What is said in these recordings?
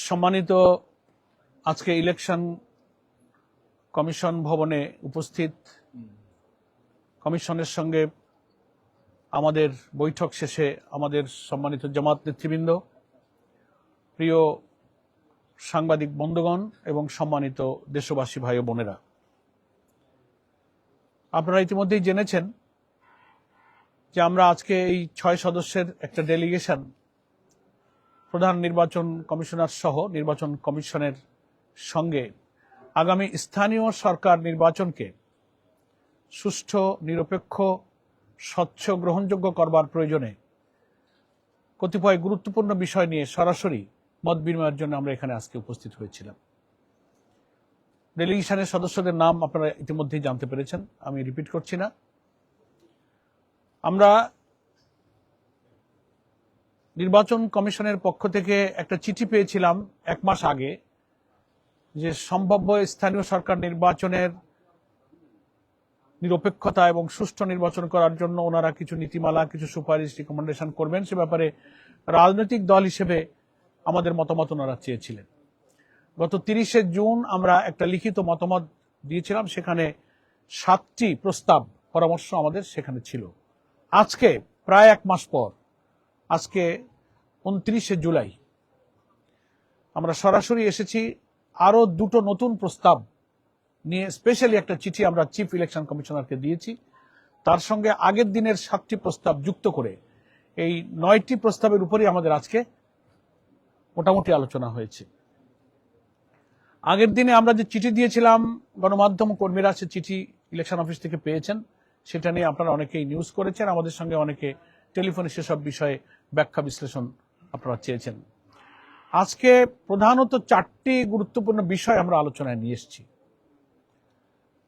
সম্মানিত আজকে election commission ভবনে উপস্থিত কমিশনের সঙ্গে আমাদের বৈঠক শেষে আমাদের সম্মানিত জামাত নেতৃবৃন্দ, প্রিয় সাংবাদিক বন্ধুগণ এবং সম্মানিত দেশবাসী ভাই ও বোনেরা, আপনারা ইতিমধ্যেই জেনেছেন যে আমরা আজকে এই 6 সদস্যের একটা ডেলিগেশন প্রধান নির্বাচন কমিশনার সহ নির্বাচন কমিশনের সঙ্গে আগামী স্থানীয় সরকার নির্বাচনকে সুষ্ঠু, নিরপেক্ষ, স্বচ্ছ, গ্রহণযোগ্য করবার প্রয়োজনে কতিপয় গুরুত্বপূর্ণ বিষয় নিয়ে সরাসরি মত বিনিময়ের জন্য আমরা এখানে আজকে উপস্থিত হয়েছিলাম। ডেলিগেশনের সদস্যদের নাম আপনারা ইতিমধ্যেই জানতে পেরেছেন, আমি রিপিট করছি না। আমরা নির্বাচন কমিশনের পক্ষ থেকে একটা চিঠি পেয়েছিলাম 1 মাস আগে যে সম্ভাব্য স্থানীয় সরকার নির্বাচনের নিরপেক্ষতা এবং সুষ্ঠু নির্বাচন করার জন্য ওনারা কিছু নীতিমালা, কিছু সুপারিশ, রিকমেন্ডেশন করবেন। সে ব্যাপারে রাজনৈতিক দল হিসেবে আমাদের মতামত ওনারা চেয়েছিলেন। গত 30শে জুন আমরা একটা লিখিত মতামত দিয়েছিলাম, সেখানে 7টি প্রস্তাব, পরামর্শ আমাদের সেখানে ছিল। আজকে প্রায় 1 মাস পর, আজকে 29শে জুলাই, আমরা সরাসরি এসেছি আরো 2টো নতুন প্রস্তাব নিয়ে। স্পেশালি একটা চিঠি আমরা চিফ ইলেকশন কমিশনারকে দিয়েছি, তার সঙ্গে আগের দিনের 7টি প্রস্তাব যুক্ত করে এই 9টি প্রস্তাবের উপরই আমাদের আজকে মোটামুটি আলোচনা হয়েছে। আগের দিনে আমরা যে চিঠি দিয়েছিলাম, গণমাধ্যম কর্মীরা সে চিঠি ইলেকশন অফিস থেকে পেয়েছেন, সেটা নিয়ে আপনারা অনেকেই নিউজ করেছেন, আমাদের সঙ্গে অনেকে টেলিফোনে সেসব বিষয়ে ব্যাখ্যা বিশ্লেষণ আপনারা চেয়েছেন। আজকে প্রধানত 4টি গুরুত্বপূর্ণ বিষয় আমরা আলোচনায় নিয়ে এসেছি।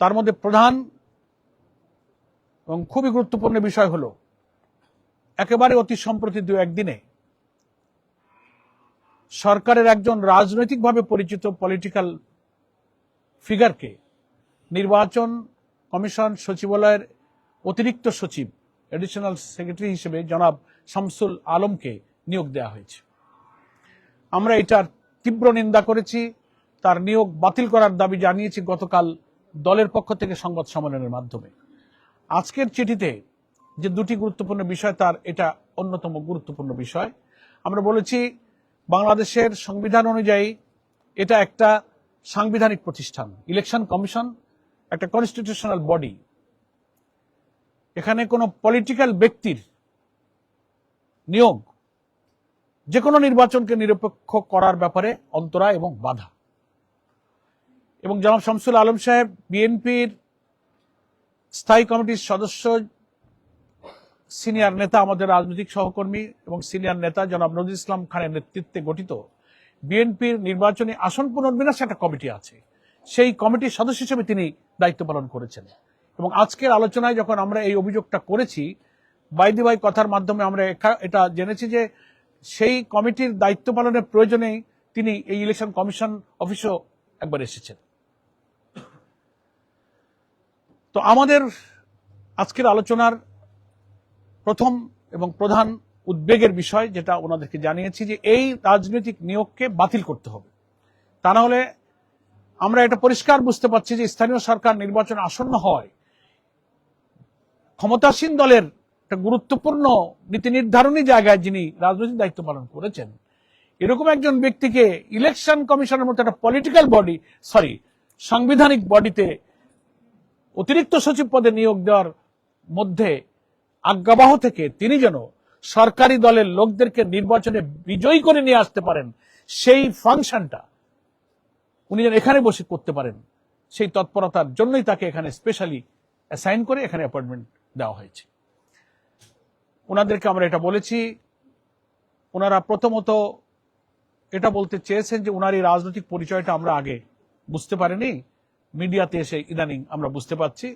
তার মধ্যে প্রধান এবং খুবই গুরুত্বপূর্ণ বিষয় হলো, একেবারে অতি সম্প্রতি 2-1 দিনে সরকারের একজন রাজনৈতিকভাবে পরিচিত পলিটিক্যাল ফিগারকে নির্বাচন কমিশন সচিবালয়ের অতিরিক্ত সচিব, এডিশনাল সেক্রেটারি হিসেবে জনাব শামসুল আলমকে নিয়োগ দেওয়া হয়েছে। আমরা এটার তীব্র নিন্দা করেছি, তার নিয়োগ বাতিল করার দাবি জানিয়েছি গতকাল দলের পক্ষ থেকে সংবাদ সম্মেলনের মাধ্যমে। আজকের চিঠিতে যে 2টি গুরুত্বপূর্ণ বিষয়, তার এটা অন্যতম গুরুত্বপূর্ণ বিষয়। আমরা বলেছি, বাংলাদেশের সংবিধান অনুযায়ী এটা একটা সাংবিধানিক প্রতিষ্ঠান। ইলেকশন কমিশন একটা কনস্টিটিউশনাল বডি। এখানে কোনো পলিটিক্যাল ব্যক্তির নিয়োগ যে কোনো নির্বাচনকে নিরপেক্ষ করার ব্যাপারে অন্তরা এবং বাধা। এবং জনাব শামসুল আলম সাহেব বিএনপির স্থায়ী কমিটির সদস্য, সিনিয়র নেতা, আমাদের রাজনৈতিক সহকর্মী এবং সিনিয়র নেতা জনাব নজরুল ইসলাম খানের নেতৃত্বে গঠিত বিএনপির নির্বাচনী আসন পুনর্বিন্যাস একটা কমিটি আছে, সেই কমিটির সদস্য হিসেবে তিনি দায়িত্ব পালন করেছেন। এবং আজকের আলোচনায় যখন আমরা এই অভিযোগটা করেছি, বাইদি ভাই কথার মাধ্যমে আমরা এটা জেনেছি যে সেই কমিটির দায়িত্ব পালনের প্রয়োজনেই তিনি এই ইলেকশন কমিশন অফিসেও একবার এসেছেন। তো আমাদের আজকের আলোচনার প্রথম এবং প্রধান উদ্বেগের বিষয়, যেটা ওনাদেরকে জানিয়েছি, যে এই রাজনৈতিক নিয়োগকে বাতিল করতে হবে। তা না হলে আমরা এটা পরিষ্কার বুঝতে পারছি যে স্থানীয় সরকার নির্বাচন আসন্ন হয়, ক্ষমতাসীন দলের একটা গুরুত্বপূর্ণ নীতি নির্ধারণী জায়গায় যিনি রাজনৈতিক দায়িত্ব পালন করেছেন, এরকম একজন ব্যক্তিকে ইলেকশন কমিশনের মতো একটা পলিটিক্যাল বডি, সাংবিধানিক বডিতে অতিরিক্ত সচিব পদে নিয়োগ দেওয়ার মধ্যে আজ্ঞাবহ থেকে তিনি যেন সরকারি দলের লোকদেরকে নির্বাচনে বিজয়ী করে নিয়ে আসতে পারেন, সেই ফাংশনটা উনি যেন এখানে বসে করতে পারেন, সেই তৎপরতার জন্যই তাকে এখানে স্পেশালি অ্যাসাইন করে এখানে অ্যাপয়েন্টমেন্ট দেওয়া হয়েছে। ওনাদেরকে আমরা এটা বলেছি। ওনারা প্রথমত এটা বলতে চেয়েছেন যে ওনার এই রাজনৈতিক পরিচয়টা আমরা আগে বুঝতে পারিনি, মিডিয়াতে এসে ইদানিং আমরা বুঝতে পারছি।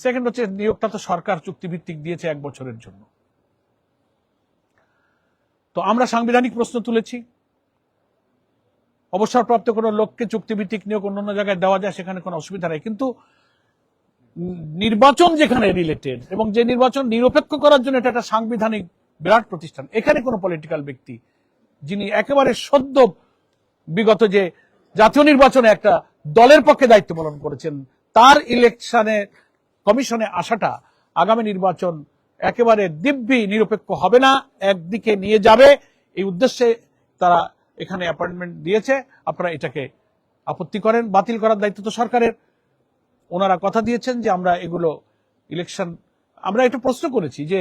সেকেন্ড হচ্ছে, নিয়োগটা তো সরকার চুক্তিভিত্তিক দিয়েছে 1 বছরের জন্য। তো আমরা সাংবিধানিক প্রশ্ন তুলেছি, অবসরপ্রাপ্ত কোনো লোককে চুক্তিভিত্তিক নিয়োগ অন্যান্য জায়গায় দেওয়া যায়, সেখানে কোনো অসুবিধা নেই। কিন্তু নির্বাচন যেখানে রিলেটেড এবং যে নির্বাচন নিরপেক্ষ করার জন্য এটা একটা সাংবিধানিক বিরাট প্রতিষ্ঠান, এখানে কোনো পলিটিক্যাল ব্যক্তি যিনি একেবারে সদ্য বিগত যে জাতীয় নির্বাচনে একটা দলের পক্ষে দায়িত্ব পালন করেছেন, তার ইলেকশনে কমিশনে আসাটা আগামী নির্বাচন একেবারে দিব্যি নিরপেক্ষ হবে না, একদিকে নিয়ে যাবে, এই উদ্দেশ্যে তারা এখানে অ্যাপয়েন্টমেন্ট দিয়েছে। আপনারা এটাকে আপত্তি করেন, বাতিল করার দায়িত্ব তো সরকারের। ওনারা কথা দিয়েছেন যে আমরা এগুলো ইলেকশন, আমরা একটু প্রশ্ন করেছি যে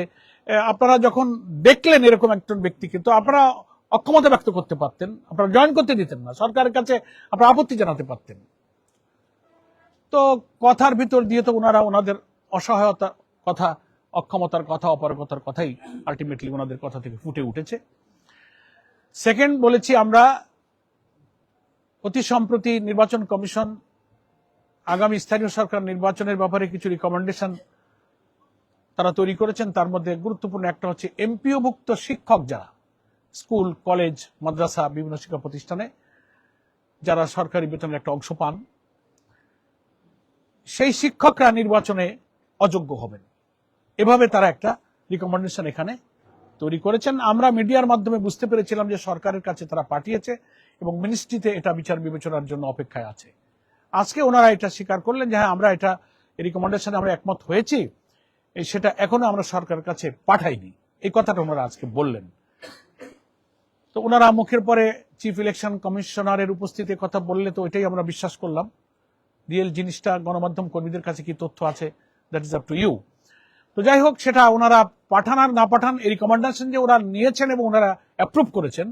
আপনারা যখন দেখলেন এরকম একজন ব্যক্তিকে, তো আপনারা অক্ষমতা ব্যক্ত করতে পারতেন, আপনারা জয়েন করতে দিতেন না, সরকারের কাছে আপনারা আপত্তি জানাতে পারতেন। তো কথার ভিতর দিয়ে তো ওনারা ওনাদের অসহায়তা কথা, অক্ষমতার কথা, অপারগতার কথাই আলটিমেটলি ওনাদের কথা থেকে ফুটে উঠেছে। সেকেন্ড বলেছি আমরা অতি সম্প্রতি নির্বাচন কমিশন আগামী স্থানীয় সরকার নির্বাচনের ব্যাপারে কিছু রিকমেন্ডেশন তারা তৈরি করেছেন। তার মধ্যে গুরুত্বপূর্ণ একটা হচ্ছে এমপিওভুক্ত শিক্ষক যারা স্কুল, কলেজ, মাদ্রাসা, বিভিন্ন শিক্ষা প্রতিষ্ঠানে যারা সরকারি বেতনের একটা অংশ পান, সেই শিক্ষকরা নির্বাচনে অযোগ্য হবেন, এভাবে তারা একটা রিকমেন্ডেশন এখানে তৈরি করেছেন। আমরা মিডিয়ার মাধ্যমে বুঝতে পেরেছিলাম যে সরকারের কাছে তারা পাঠিয়েছে এবং মিনিস্ট্রিতে এটা বিচার বিবেচনার জন্য অপেক্ষায় আছে। আজকে ওনারা এটা স্বীকার করলেন যে হ্যাঁ, আমরা এটা রিকমেন্ডেশনে আমরা একমত হয়েছি, সেটা এখনো আমরা সরকারের কাছে পাঠাইনি, এই কথাটা ওনারা আজকে বললেন। তো ওনারা মুখের পরে চিফ ইলেকশন কমিশনারের উপস্থিতিতে কথা বললে তো এটাই আমরা বিশ্বাস করলাম। রিয়েল জিনিসটা গণমাধ্যম কর্মীদের কাছে কি তথ্য আছে, that is up to you. তো যাই হোক, সেটা ওনারা পাঠান আর না পাঠান, এই রিকমেন্ডেশন যে ওরা নিয়েছেন এবং ওনারা অ্যাপ্রুভ করেছেন,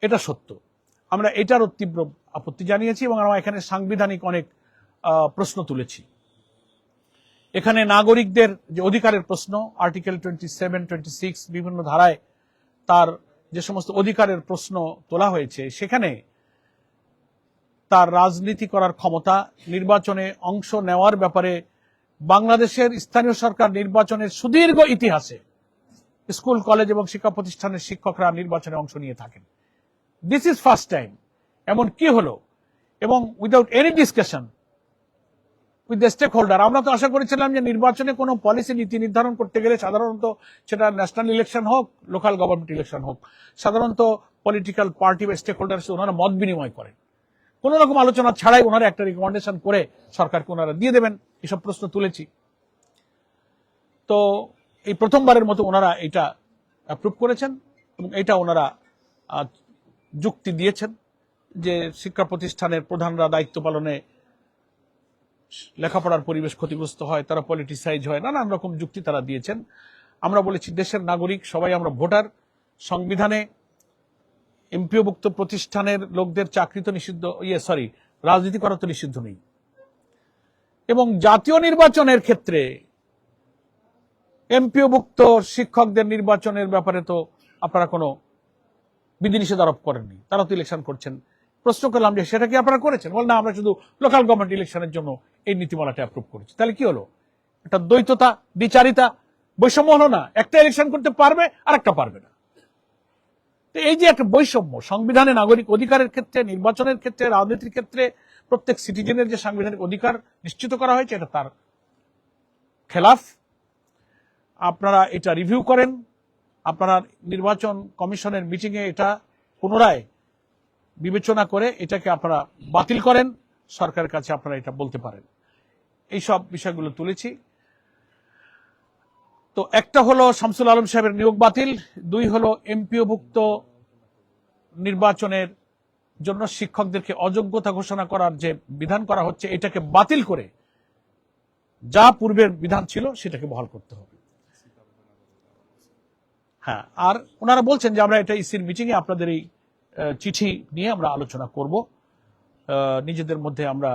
এটা সত্য। আমরা এটারও তীব্র আপত্তি জানিয়েছি এবং আমরা এখানে সাংবিধানিক অনেক প্রশ্ন তুলেছি। এখানে নাগরিকদের যে অধিকারের প্রশ্ন, আর্টিকেল 27, 26 বিভিন্ন ধারায় তার যে সমস্ত অধিকারের প্রশ্ন তোলা হয়েছে, সেখানে তার রাজনীতি করার ক্ষমতা, নির্বাচনে অংশ নেওয়ার ব্যাপারে বাংলাদেশের স্থানীয় সরকার নির্বাচনের সুদীর্ঘ ইতিহাসে স্কুল, কলেজ এবং শিক্ষা প্রতিষ্ঠানের শিক্ষকরা নির্বাচনে অংশ নিয়ে থাকেন। This is first time. এমন কি হলো? এবং without any discussion with the stakeholder. আমরা তো আশা করেছিলাম যে নির্বাচনে কোনো পলিসি নীতি নির্ধারণ করতে গেলে সাধারণত সেটা ন্যাশনাল ইলেকশন হোক, লোকাল গভর্নমেন্ট ইলেকশন হোক, সাধারণত পলিটিক্যাল পার্টি বা স্টেক হোল্ডার ওনারা মত বিনিময় করেন, কোন রকম আলোচনা ছাড়াই ওনারা একটা রিকমেন্ডেশন করে সরকারকে ওনারা দিয়ে দেবেন। এসব প্রশ্ন তুলেছি। তো এই প্রথমবারের মতো ওনারা এটা অ্যাপ্রুভ করেছেন এবং এটা ওনারা যুক্তি দিয়েছেন যে শিক্ষা প্রতিষ্ঠানের প্রধানরা দায়িত্ব পালনে লেখাপড়ার পরিবেশ ক্ষতিগ্রস্ত হয়, তারা পলিটিসাইজ হয়, নানান রকম যুক্তি তারা দিয়েছেন। আমরা বলেছি দেশের নাগরিক সবাই আমরা ভোটার, সংবিধানে এমপিওভুক্ত প্রতিষ্ঠানের লোকদের চাকরি তো নিষিদ্ধ, রাজনীতি করা তো নিষিদ্ধ নেই। এবং জাতীয় নির্বাচনের ক্ষেত্রে এমপিওভুক্ত শিক্ষকদের নির্বাচনের ব্যাপারে তো আপনারা কোনো বিধিনিষেধ আরোপ করেননি, তারা তো ইলেকশন করছেন। প্রশ্ন করলাম যে সেটা কি আপনারা করেছেন? বল না, আমরা শুধু লোকাল গভর্নমেন্ট ইলেকশনের জন্য এই নীতিমালাটা অ্যাপ্রুভ করেছি। তাহলে কি হলো? এটা দ্বৈততা, দ্বিচারিতা, বৈষম্য হলো না? একটা ইলেকশন করতে পারবে আর একটা পারবে না। তো এই যে একটা বৈষম্য সংবিধানে নাগরিক অধিকারের ক্ষেত্রে, নির্বাচনের ক্ষেত্রে, রাজনীতির ক্ষেত্রে প্রত্যেক সিটিজেনের যে সাংবিধানিক অধিকার নিশ্চিত করা হয়েছে, এটা তার খেলাফ। আপনারা এটা রিভিউ করেন, আপনারা নির্বাচন কমিশনের মিটিংয়ে এটা পুনরায় বিবেচনা করে এটাকে আপনারা বাতিল করেন, সরকারের কাছে আপনারা এটা বলতে পারেন। এই সব বিষয়গুলো তুলেছি। তো একটা হলো শামসুল আলম সাহেবের নিয়োগ বাতিল, দুই হলো এমপিওভুক্ত নির্বাচনের জন্য শিক্ষকদেরকে অযোগ্যতা ঘোষণা করার যে বিধান করা হচ্ছে, এটাকে বাতিল করে যা পূর্বের বিধান ছিল সেটাকে বহাল করতে হবে। হ্যাঁ, আর ওনারা বলছেন যে আমরা এটা ইসির মিটিং এ আপনাদের এই চিঠি নিয়ে আমরা আলোচনা করব, নিজেদের মধ্যে আমরা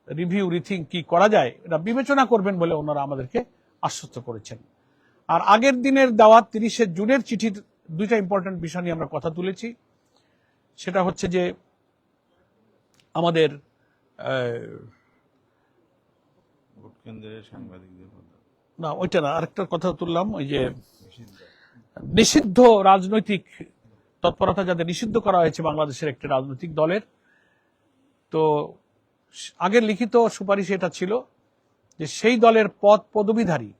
রিভিউ রিথিং কি করা যায় এটা বিবেচনা করবেন বলে ওনারা আমাদেরকে আশ্বস্ত করেছেন। আর আগের দিনের দেওয়া 30শে জুনের চিঠির দুইটা ইম্পর্টেন্ট বিষয় নিয়ে আমরা কথা তুলেছি। সেটা হচ্ছে যে আমাদের না, ওইটা না, আরেকটা কথা তুললাম, ওই যে নিষিদ্ধ রাজনৈতিক তৎপরতা যাদের নিষিদ্ধ করা হয়েছে বাংলাদেশের একটি রাজনৈতিক দলের, তো আগের লিখিত সুপারিশ এটা ছিল যে সেই দলের পদ পদবীধারী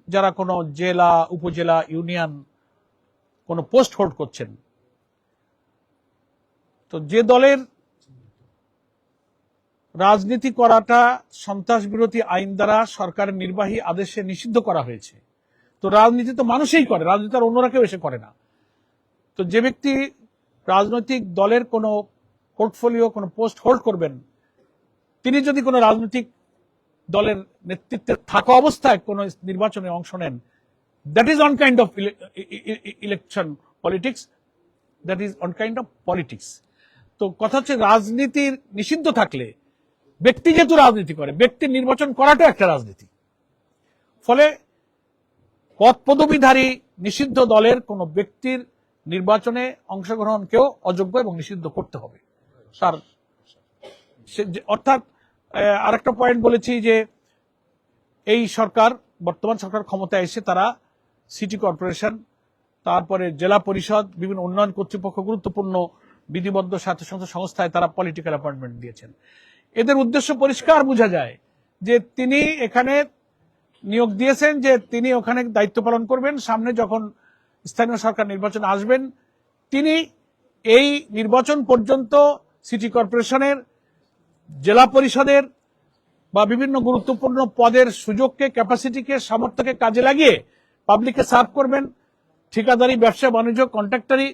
যারা কোনো জেলা, উপজেলা, ইউনিয়ন কোনো পোস্ট হোল্ড করছেন, তো যে দলের রাজনীতি করাটা সন্ত্রাস বিরোধী আইন দ্বারা সরকারের নির্বাহী আদেশে নিষিদ্ধ করা হয়েছে, তো রাজনীতি তো মানুষই করে, রাজনীতি আর অন্যরা কেউ এসে করে না। তো যে ব্যক্তি রাজনৈতিক দলের কোনো পোর্টফোলিও, কোনো পোস্ট হোল্ড করবেন, তিনি যদি কোনো রাজনৈতিক দলের নেতৃত্বে থাকা অবস্থায় কোনো নির্বাচনে অংশ নেন, that is on kind of election politics, that is on kind of politics. তো কথা হচ্ছে, রাজনীতির নিষিদ্ধ থাকলে ব্যক্তি যেহেতু রাজনীতি করে, ব্যক্তির নির্বাচন করাটাও একটা রাজনীতি। ফলে পদ পদবীধারী নিষিদ্ধ দলের কোন ব্যক্তির নির্বাচনে অংশগ্রহণকেও অযোগ্য এবং নিষিদ্ধ করতে হবে। তার অর্থাৎ আরেকটা পয়েন্ট বলেছি যে এই সরকার, বর্তমান সরকার ক্ষমতায় এসে তারা সিটি কর্পোরেশন, তারপরে জেলা পরিষদ, বিভিন্ন উন্নয়ন কর্তৃপক্ষ, গুরুত্বপূর্ণ বিধিবদ্ধ স্বায়ত্তশাসিত সংস্থায় তারা পলিটিক্যাল অ্যাপয়েন্টমেন্ট দিয়েছেন। এদের উদ্দেশ্য পরিষ্কার বোঝা যায় যে তিনি এখানে নিয়োগ দিয়েছেন যে তিনি ওখানে দায়িত্ব পালন করবেন, সামনে যখন স্থানীয় সরকার নির্বাচন আসবেন তিনি এই নির্বাচন পর্যন্ত সিটি কর্পোরেশনের, জেলা পরিষদের বা বিভিন্ন গুরুত্বপূর্ণ পদের সুযোগকে, ক্যাপাসিটিকে, সামর্থ্যকে কাজে লাগিয়ে পাবলিককে সার্ভ করবেন। ঠিকাদারি, ব্যবসা বাণিজ্য, কন্ট্রাক্টরি,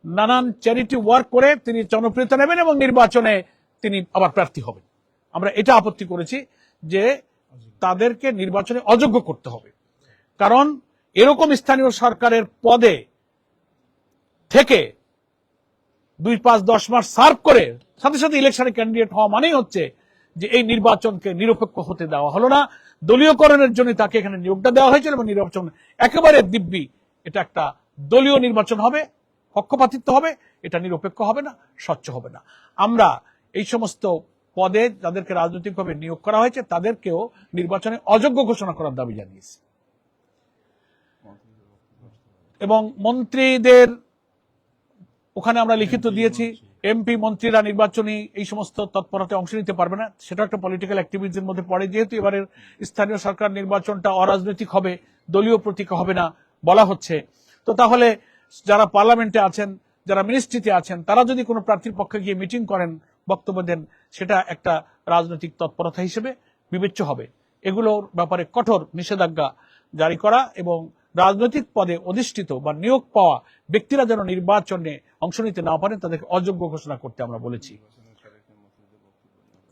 নানান চ্যারিটি ওয়ার্ক করে তিনি জনপ্রিয়তা নেবেন এবং নির্বাচনে তিনি আবার প্রার্থী হবেন। আমরা এটা আপত্তি করেছি যে তাদেরকে নির্বাচনে অযোগ্য করতে হবে, কারণ এরকম স্থানীয় সরকারের পদে থেকে 2, 5, 10 মাস সার্ভ করে সাথে সাথে ইলেকশনে ক্যান্ডিডেট হওয়া মানেই হচ্ছে যে এই নির্বাচনকে নিরপেক্ষ হতে দেওয়া হলো না, দলীয়করণের জন্য তাকে এখানে নিয়োগটা দেওয়া হয়েছিল এবং নির্বাচন একেবারে দিব্যি এটা একটা দলীয় নির্বাচন হবে, পক্ষপাতিত্ব হবে, এটা নিরপেক্ষ হবে না, স্বচ্ছ হবে না। আমরা এই সমস্ত পদে যাদেরকে রাজনৈতিকভাবে নিয়োগ করা হয়েছে তাদেরকেও নির্বাচনে অযোগ্য ঘোষণা করার দাবি জানিয়েছি। এবং মন্ত্রীদের ওখানে আমরা লিখিত দিয়েছি, এমপি মন্ত্রীরা নির্বাচনী এই সমস্ত তৎপরতায় অংশ নিতে পারবে না, সেটা একটা পলিটিক্যাল অ্যাক্টিভিটির মধ্যে পড়ে। যেহেতু এবারের স্থানীয় সরকার নির্বাচনটা অরাজনৈতিক হবে, দলীয় প্রতীক হবে না বলা হচ্ছে, তো তাহলে যারা পার্লামেন্টে আছেন, যারা মিনিস্ট্রিতে আছেন, তারা যদি কোনো প্রার্থীর পক্ষে গিয়ে মিটিং করেন, বক্তব্য দেন, সেটা একটা রাজনৈতিক তৎপরতা হিসেবে বিবেচ্য হবে। এগুলোর ব্যাপারে কঠোর নিষেধাজ্ঞা জারি করা এবং রাজনৈতিক পদে অধিষ্ঠিত বা নিয়োগ পাওয়া ব্যক্তিরা যেন নির্বাচনে অংশ নিতে না পারেন তাদেরকে অযোগ্য ঘোষণা করতে আমরা বলেছি।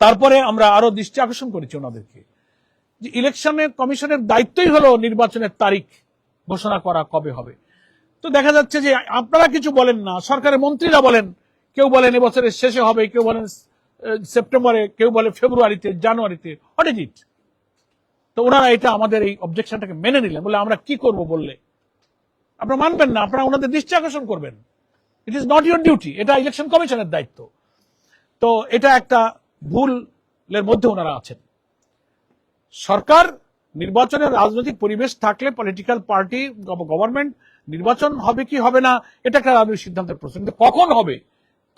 তারপরে আমরা আরো দৃষ্টি আকর্ষণ করেছি ওনাদেরকে যে ইলেকশনের কমিশনের দায়িত্বই হলো নির্বাচনের তারিখ ঘোষণা করা কবে হবে। তো দেখা যাচ্ছে যে আপনারা কিছু বলেন না, সরকারের মন্ত্রীরা বলেন, কেউ বলেন এবছরের শেষে হবে, কেউ বলেন সেপ্টেম্বরে, কেউ বলে ফেব্রুয়ারিতে, জানুয়ারিতে। What is it? তো ওনারা এটা আমাদের এই অবজেকশনটাকে মেনে নিলেন, বলে আমরা কি করব বললে আপনারা মানবেন না, আপনারা ওনাদের দৃষ্টি আকর্ষণ করবেন। It is not your duty, এটা ইলেকশন কমিশনের দায়িত্ব। তো এটা একটা ভুলের মধ্যে ওনারা আছেন। সরকার নির্বাচনের রাজনৈতিক পরিবেশ থাকলে পলিটিক্যাল পার্টি, গভর্নমেন্ট নির্বাচন হবে কি হবে না এটা একটা রাজনৈতিক সিদ্ধান্তের প্রশ্ন, কিন্তু কখন হবে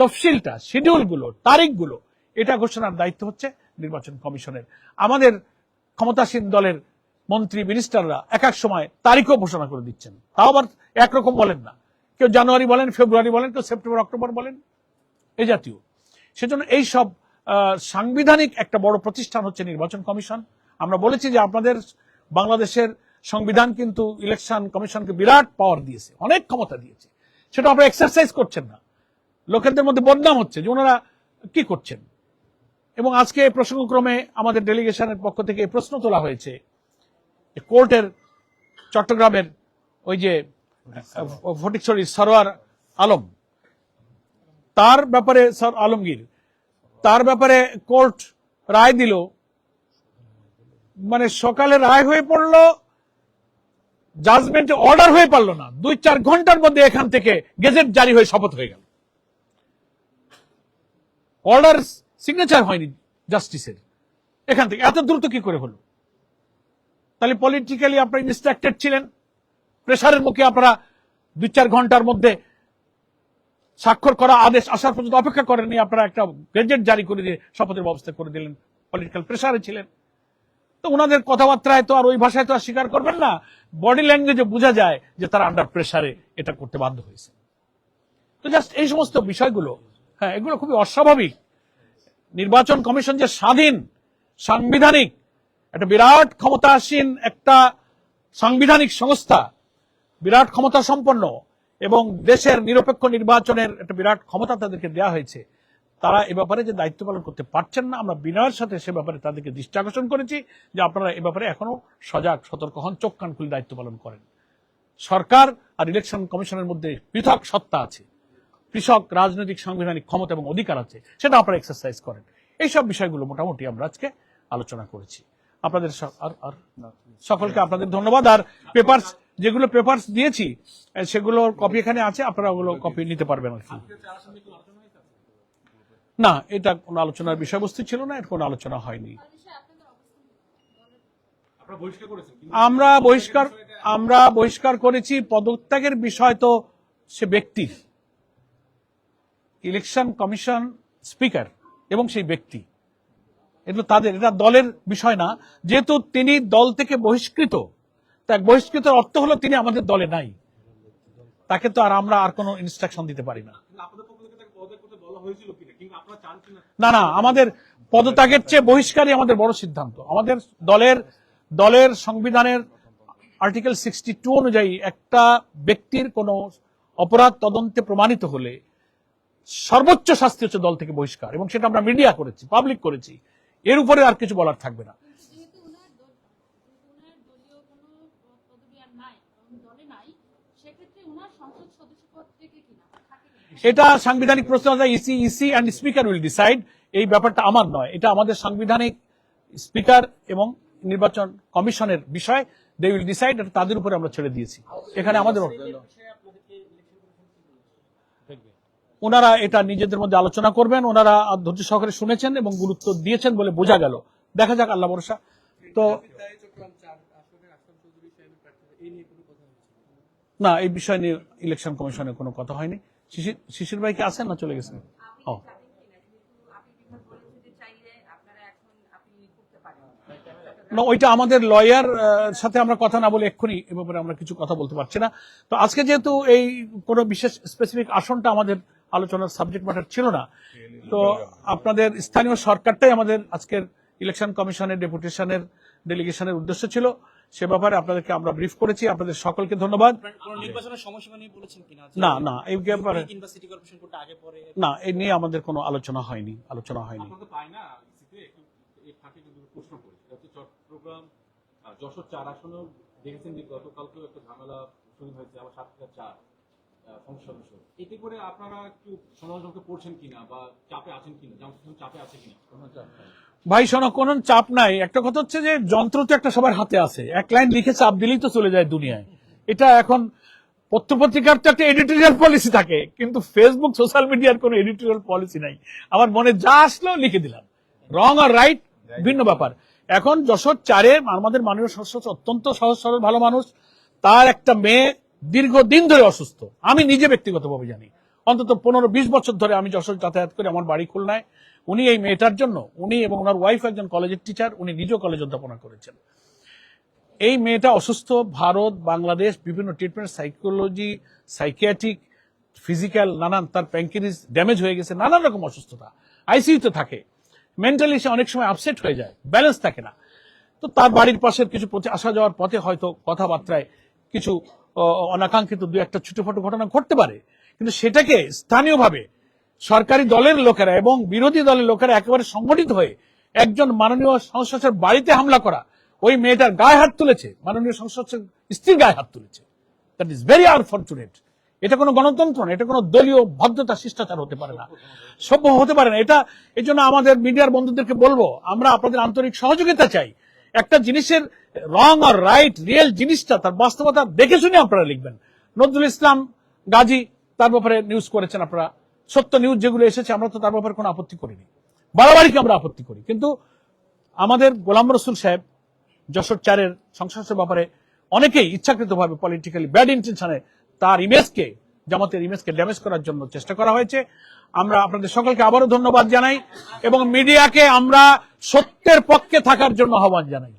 তফসিলটা, শিডিউলগুলো, তারিখগুলো এটা ঘোষণার দায়িত্ব হচ্ছে নির্বাচন কমিশনের। আমাদের ক্ষমতাসীন দলের মন্ত্রী মিনিস্টাররা এক এক সময় তারিখও ঘোষণা করে দিচ্ছেন, তাও আবার একরকম বলেন না, কেউ জানুয়ারি বলেন, ফেব্রুয়ারি বলেন, কেউ সেপ্টেম্বর, অক্টোবর বলেন, এই জাতীয়। সেজন্য এই সব সাংবিধানিক একটা বড় প্রতিষ্ঠান হচ্ছে নির্বাচন কমিশন। আমরা বলেছি যে আপনাদের বাংলাদেশের সংবিধান কিন্তু ইলেকশন কমিশনকে বিরাট পাওয়ার দিয়েছে, অনেক ক্ষমতা দিয়েছে, সেটা আপনারা এক্সারসাইজ করছেন না, লোকেদের মধ্যে বদনাম হচ্ছে যে ওনারা কি করছেন। এবং আজকে প্রসঙ্গক্রমে আমাদের ডেলিগেশনের পক্ষ থেকে প্রশ্ন তোলা হয়েছে কোর্টের চট্টগ্রামের ওই যে ফটিকছড়ি সরোয়ার আলম, তার ব্যাপারে, স্যার আলমগীর, তার ব্যাপারে কোর্ট রায় দিল, মানে সকালে রায় হয়ে পড়লো, জাজমেন্টে অর্ডার হয়ে পারলো না, 2-4 ঘন্টার মধ্যে এখান থেকে গেজেট জারি হয়ে শপথ হয়ে গেল। অর্ডার সিগনেচার হয়নি জাস্টিসের, এখান থেকে এত দ্রুত কি করে হলো? তাহলে পলিটিক্যালি আপনারা ইনস্ট্রাক্টেড ছিলেন, প্রেসারের মুখে আপনারা 2-4 ঘন্টার মধ্যে স্বাক্ষর করা আদেশ আসার পর্যন্ত অপেক্ষা করেননি, আপনারা একটা গেজেট জারি করে দিয়ে শপথের ব্যবস্থা করে দিলেন, পলিটিক্যাল প্রেসারে ছিলেন। তো ওনাদের কথাবার্তায় তো আর ওই ভাষায় তো আর স্বীকার করবেন না, বডি ল্যাঙ্গুয়েজে বোঝা যায় যে তারা আন্ডার প্রেসারে এটা করতে বাধ্য হয়েছে। তো জাস্ট এই সমস্ত বিষয়গুলো হ্যাঁ, এগুলো খুবই অস্বাভাবিক। নির্বাচন কমিশন যে স্বাধীন, সাংবিধানিক, একটা বিরাট ক্ষমতাসীন একটা সাংবিধানিক সংস্থা, বিরাট ক্ষমতা সম্পন্ন, এবং দেশের নিরপেক্ষ নির্বাচনের একটা বিরাট ক্ষমতা তাদেরকে দেওয়া হয়েছে, তারা এ ব্যাপারে যে দায়িত্ব পালন করতে পারছেন না, আমরা বিনয়ের সাথে সে ব্যাপারে তাদেরকে দৃষ্টি আকর্ষণ করেছি যে আপনারা এ ব্যাপারে এখনো সজাগ, সতর্ক হন, চোখ কান খুলে দায়িত্ব পালন করেন। সরকার আর ইলেকশন কমিশনের মধ্যে পৃথক সত্তা আছে, পৃথক রাজনৈতিক সাংবিধানিক ক্ষমতা এবং অধিকার আছে, সেটা আপনারা এক্সারসাইজ করেন। এইসব বিষয়গুলো মোটামুটি আমরা আজকে আলোচনা করেছি। আপনাদের সকলকে আপনাদের ধন্যবাদ। আর পেপারস, যেগুলো পেপারস দিয়েছি সেগুলোর কপি এখানে আছে, আপনারা ওগুলো কপি নিতে পারবেন আর কি। না, এটা কোনো আলোচনার বিষয়বস্তু ছিল না, এর কোনো আলোচনা হয়নি। আমরা বহিষ্কার করেছি। পদত্যাগের বিষয় তো সে ব্যক্তির, ইলেকশন কমিশন স্পিকার এবং সেই ব্যক্তি, এটা তাদের, এটা দলের বিষয় না। যেহেতু তিনি দল থেকে বহিষ্কৃত, তাই বহিষ্কৃতের অর্থ হলো তিনি আমাদের দলে নাই, তাকে তো আর আমরা আর কোনো ইনস্ট্রাকশন দিতে পারি না। না, আমাদের পদত্যাগের চেয়ে বহিষ্কারই আমাদের বড় সিদ্ধান্ত। আমাদের দলের সংবিধানের আর্টিকেল 62 অনুযায়ী একটা ব্যক্তির কোনো অপরাধ তদন্তে প্রমাণিত হলে সর্বোচ্চ শাস্তি হচ্ছে দল থেকে বহিষ্কার, এবং সেটা আমরা মিডিয়া করেছি, পাবলিক করেছি। এর উপরে আর কিছু বলার থাকবে না। এটা সাংবিধানিক প্রশ্ন, EC and speaker will decide. এই ব্যাপারটা আমার নয়, এটা আমাদের সাংবিধানিক স্পিকার এবং নির্বাচন কমিশনের বিষয়। দে উইল ডিসাইড, এটা তাদের উপরে আমরা ছেড়ে দিয়েছি। এখানে আমাদের ওনারা এটা নিজেদের মধ্যে আলোচনা করবেন। ওনারা ধৈর্য সহকারে শুনেছেন এবং গুরুত্ব দিয়েছেন বলে বোঝা গেল। দেখা যাক, আল্লাহ ভরসা। তো না, এই বিষয় নিয়ে ইলেকশন কমিশনের কোনো কথা হয়নি। শিশির ভাই কি আছেন না চলে গেছেন? না, ওইটা আমাদের লয়ার সাথে আমরা কথা না বলে এক্ষুনি এ ব্যাপারে আমরা কিছু কথা বলতে পারছি না। তো আজকে যেহেতু এই কোনো বিশেষ স্পেসিফিক আসনটা আমাদের আলোচনার সাবজেক্ট ম্যাটার ছিল না, তো আপনাদের স্থানীয় সরকারটাই আমাদের আজকের ইলেকশন কমিশনের ডেপুটেশনের ডেলিগেশনের উদ্দেশ্য ছিল। সে ব্যাপারে আপনাদেরকে আমরা ব্রিফ করেছি। আপনাদের সকলকে ধন্যবাদ। না, এই ব্যাপারে না, এই নিয়ে আমাদের কোনো আলোচনা হয়নি। চট্টগ্রাম যশোর 4 আসনেও দেখেছেন যে গতকালকেও একটা ঝামেলা শুরু হয়েছে, আবার 7/4 সংসদ সদস্য। এতে করে আপনারা একটু সমালোচনা করছেন কিনা বা চাপে আছেন কিনা, চাপে আছে কিনা? ভাই শোনো, কোন চাপ নাই। একটা কথা হচ্ছে যে যন্ত্র তো একটা সবার হাতে আছে, এক লাইন লিখে চাপ দিলেই তো চলে যায় দুনিয়ায়। এটা এখন পত্রপত্রিকার তো একটা এডিটোরিয়াল পলিসি থাকে, কিন্তু ফেসবুক সোশ্যাল মিডিয়ার কোনো এডিটোরিয়াল পলিসি নাই। আমার মনে যা আসলো লিখে দিলাম। রং আর রাইট ভিন্ন ব্যাপার। এখন যশোর 4-এ আমাদের মাননীয় সদস্য অত্যন্ত সহজ সরল ভালো মানুষ। তার একটা মেয়ে দীর্ঘদিন ধরে অসুস্থ, আমি নিজে ব্যক্তিগতভাবে জানি। অন্তত 15-20 বছর ধরে আমি যশোর যাতায়াত করে, আমার বাড়ি খুলনায়। উনি এই মেয়েটার জন্য, উনি এবং ওনার ওয়াইফ একজন কলেজের টিচার, উনি নিজেও কলেজ অধ্যাপনা করেছেন। এই মেয়েটা অসুস্থ, ভারত বাংলাদেশ বিভিন্ন ট্রিটমেন্ট, সাইকোলজি, সাইকিয়াট্রিক, ফিজিক্যাল, নানান, তার প্যানক্রিয়াস ড্যামেজ হয়ে গেছে, নানান রকম অসুস্থতা, আইসিইউতে থাকে। মেন্টালি সে অনেক সময় আপসেট হয়ে যায়, ব্যালেন্স থাকে না। তো তার বাড়ির পাশের কিছু আসা যাওয়ার পথে হয়তো কথাবার্তায় কিছু অনাকাঙ্ক্ষিত 2-1টা ছোটখাটো ঘটনা ঘটতে পারে, কিন্তু সেটাকে স্থানীয়ভাবে সরকারি দলের লোকেরা এবং বিরোধী দলের লোকেরা একেবারে সংগঠিত হয়ে একজন মাননীয় সংসদ সদস্যের বাড়িতে হামলা করা, ওই মেয়েটার গায়ে হাত তুলেছে, মাননীয় সংসদ সদস্যের স্ত্রীর গায়ে হাত তুলেছে। That is very unfortunate. এটা কোনো গণতন্ত্র না, এটা কোনো দলীয় ভদ্রতা শিষ্টাচার হতে পারে না, সভ্য হতে পারে না এটা। এই জন্য আমাদের মিডিয়ার বন্ধুদেরকে বলবো, আমরা আপনাদের আন্তরিক সহযোগিতা চাই। একটা জিনিসের রং আর রাইট, রিয়েল জিনিসটা, তার বাস্তবতা দেখে শুনে আপনারা লিখবেন। নজরুল ইসলাম গাজী তার ব্যাপারে নিউজ করেছেন আপনারা, সত্য নিউজ যেগুলো এসেছে, আমরা তো তার ব্যাপারে কোনো আপত্তি করিনি, বাড়াবাড়িকে আমরা আপত্তি করি। কিন্তু আমাদের গোলাম রসুল সাহেব যশোর 4-এর সংসদের ব্যাপারে অনেকেই ইচ্ছাকৃতভাবে পলিটিক্যালি ব্যাড ইন্টেনশনে তার ইমেজকে, জামাতের ইমেজকে ড্যামেজ করার জন্য চেষ্টা করা হয়েছে। আমরা আপনাদের সকলকে আবারও ধন্যবাদ জানাই এবং মিডিয়াকে আমরা সত্যের পক্ষে থাকার জন্য আহ্বান জানাই।